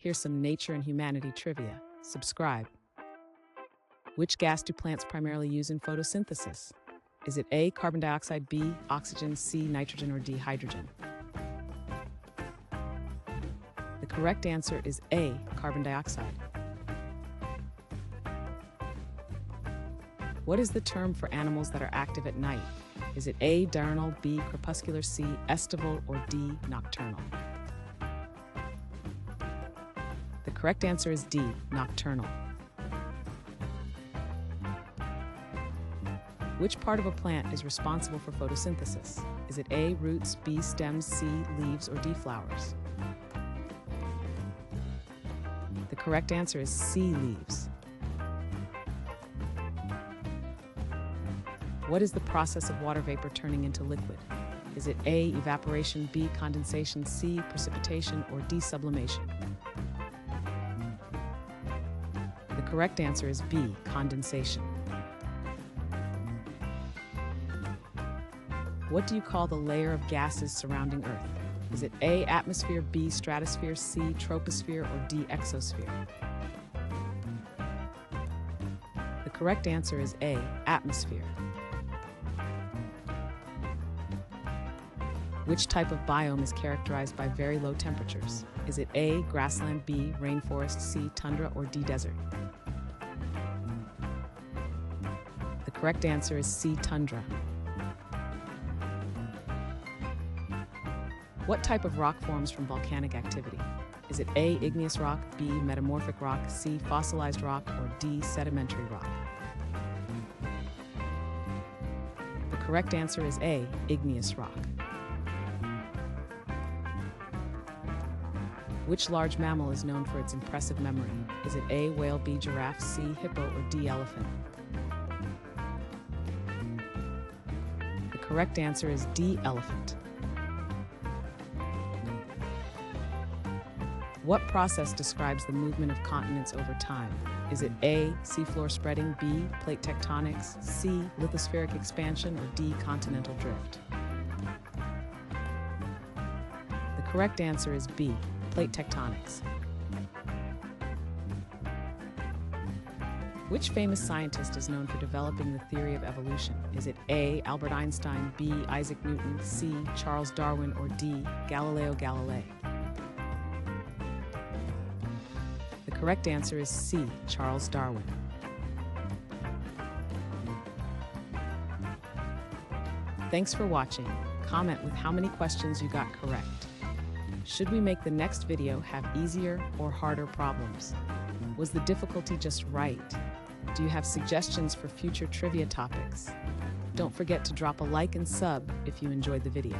Here's some nature and humanity trivia. Subscribe. Which gas do plants primarily use in photosynthesis? Is it A, carbon dioxide, B, oxygen, C, nitrogen, or D, hydrogen? The correct answer is A, carbon dioxide. What is the term for animals that are active at night? Is it A, diurnal, B, crepuscular, C, estival, or D, nocturnal? The correct answer is D, nocturnal. Which part of a plant is responsible for photosynthesis? Is it A, roots, B, stems, C, leaves, or D, flowers? The correct answer is C, leaves. What is the process of water vapor turning into liquid? Is it A, evaporation, B, condensation, C, precipitation, or D, sublimation? The correct answer is B, condensation. What do you call the layer of gases surrounding Earth? Is it A, atmosphere, B, stratosphere, C, troposphere, or D, exosphere? The correct answer is A, atmosphere. Which type of biome is characterized by very low temperatures? Is it A, grassland, B, rainforest, C, tundra, or D, desert? The correct answer is C, tundra. What type of rock forms from volcanic activity? Is it A, igneous rock, B, metamorphic rock, C, fossilized rock, or D, sedimentary rock? The correct answer is A, igneous rock. Which large mammal is known for its impressive memory? Is it A, whale, B, giraffe, C, hippo, or D, elephant? The correct answer is D, elephant. What process describes the movement of continents over time? Is it A, seafloor spreading, B, plate tectonics, C, lithospheric expansion, or D, continental drift? The correct answer is B, plate tectonics. Which famous scientist is known for developing the theory of evolution? Is it A, Albert Einstein, B, Isaac Newton, C, Charles Darwin, or D, Galileo Galilei? The correct answer is C, Charles Darwin. Thanks for watching. Comment with how many questions you got correct. Should we make the next video have easier or harder problems? Was the difficulty just right? Do you have suggestions for future trivia topics? Don't forget to drop a like and sub if you enjoyed the video.